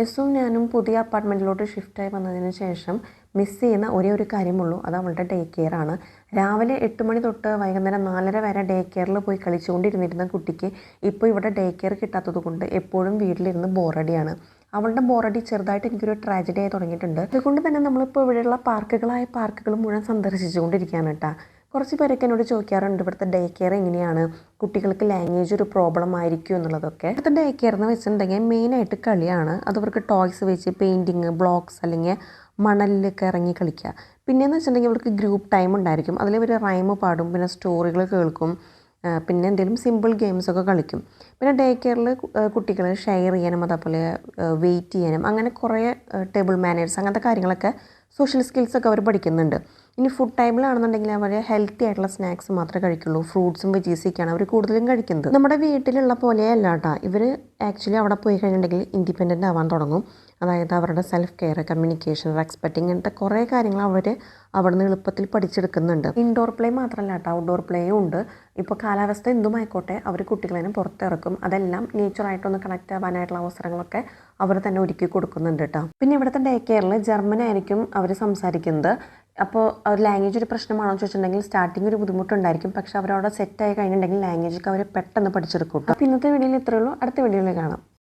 എസ്സും ഞാനും പുതിയ അപ്പാർട്ട്മെൻറ്റിലോട്ട് ഷിഫ്റ്റായി വന്നതിന് ശേഷം മിസ് ചെയ്യുന്ന ഒരേ ഒരു കാര്യമുള്ളൂ, അത് അവളുടെ ഡേ കെയർ ആണ്. രാവിലെ 8 മണി തൊട്ട് വൈകുന്നേരം 4:30 വരെ ഡേ കെയറിൽ പോയി കളിച്ചുകൊണ്ടിരുന്നിരുന്ന കുട്ടിക്ക് ഇപ്പോൾ ഇവിടെ ഡേ കെയർ കിട്ടാത്തത് കൊണ്ട് എപ്പോഴും വീട്ടിലിരുന്ന് ബോറടിയാണ്. അവളുടെ ബോറടി ചെറുതായിട്ട് എനിക്കൊരു ട്രാജഡി ആയി തുടങ്ങിയിട്ടുണ്ട്. അതുകൊണ്ട് തന്നെ നമ്മളിപ്പോൾ ഇവിടെയുള്ള പാർക്കുകൾ മുഴുവൻ സന്ദർശിച്ചുകൊണ്ടിരിക്കുകയാണ് കേട്ടോ. കുറച്ച് പേരൊക്കെ എന്നോട് ചോദിക്കാറുണ്ട് ഇവിടുത്തെ ഡേ കെയർ എങ്ങനെയാണ്, കുട്ടികൾക്ക് ലാംഗ്വേജ് ഒരു പ്രോബ്ലം ആയിരിക്കും എന്നുള്ളതൊക്കെ. ഇവിടുത്തെ ഡേ കെയർ എന്ന് വെച്ചിട്ടുണ്ടെങ്കിൽ മെയിനായിട്ട് കളിയാണ്. അത് അവർക്ക് ടോയ്സ് വെച്ച് പെയിൻറ്റിങ്, ബ്ലോക്സ് അല്ലെങ്കിൽ മണലിലൊക്കെ ഇറങ്ങി കളിക്കുക. പിന്നെയെന്ന് വെച്ചിട്ടുണ്ടെങ്കിൽ ഇവർക്ക് ഗ്രൂപ്പ് ടൈം ഉണ്ടായിരിക്കും. അതിൽ ഇവർ റൈം പാടും, പിന്നെ സ്റ്റോറികൾ കേൾക്കും, പിന്നെ എന്തെങ്കിലും സിമ്പിൾ ഗെയിംസൊക്കെ കളിക്കും. പിന്നെ ഡേ കെയറിൽ കുട്ടികൾ ഷെയർ ചെയ്യാനും അതേപോലെ വെയിറ്റ് ചെയ്യാനും അങ്ങനെ കുറേ ടേബിൾ മാനേഴ്സ് അങ്ങനത്തെ കാര്യങ്ങളൊക്കെ സോഷ്യൽ സ്കിൽസൊക്കെ അവർ പഠിക്കുന്നുണ്ട്. ഇനി ഫുഡ് ടൈമിലാണെന്നുണ്ടെങ്കിൽ അവർ ഹെൽത്തി ആയിട്ടുള്ള സ്നാക്സ് മാത്രമേ കഴിക്കുള്ളൂ. ഫ്രൂട്ട്സും വെജീസൊക്കെയാണ് അവർ കൂടുതലും കഴിക്കുന്നത്. നമ്മുടെ വീട്ടിലുള്ള പോലെയല്ല കേട്ടോ. ഇവർ ആക്ച്വലി അവിടെ പോയി കഴിഞ്ഞിട്ടുണ്ടെങ്കിൽ ഇൻഡിപെൻഡൻ്റ് ആവാൻ തുടങ്ങും. അതായത് അവരുടെ സെൽഫ് കെയർ, കമ്മ്യൂണിക്കേഷൻ, റെസ്പെക്റ്റിംഗ് അങ്ങനത്തെ കുറേ കാര്യങ്ങൾ അവർ അവിടെ നിന്ന് എളുപ്പത്തിൽ പഠിച്ചെടുക്കുന്നുണ്ട്. ഇൻഡോർ പ്ലേ മാത്രമല്ല കേട്ടോ, ഔട്ട്ഡോർ പ്ലേയും ഉണ്ട്. ഇപ്പോൾ കാലാവസ്ഥ എന്തുമായിക്കോട്ടെ അവർ കുട്ടികളെ പുറത്തിറക്കും. അതെല്ലാം നേച്ചറായിട്ടൊന്ന് കണക്ട് ആവാനായിട്ടുള്ള അവസരങ്ങളൊക്കെ അവർ തന്നെ ഒരുക്കി കൊടുക്കുന്നുണ്ട് കേട്ടോ. പിന്നെ ഇവിടുത്തെ ഡേ കെയറിൽ ജർമ്മനായിരിക്കും അവർ സംസാരിക്കുന്നത്. അപ്പോൾ ലാംഗ്വേജ് ഒരു പ്രശ്നമാണോ എന്ന് ചോദിച്ചിട്ടുണ്ടെങ്കിൽ സ്റ്റാർട്ടിങ് ഒരു ബുദ്ധിമുട്ടുണ്ടായിരിക്കും. പക്ഷെ അവരവിടെ സെറ്റായി കഴിഞ്ഞിട്ടുണ്ടെങ്കിൽ ലാംഗ്വേജൊക്കെ അവർ പെട്ടെന്ന് പഠിച്ചെടുക്കും. അപ്പോൾ ഇന്നത്തെ വീഡിയോയിൽ ഇത്രയേ ഉള്ളൂ. അടുത്ത വീഡിയോയിൽ കാണാം.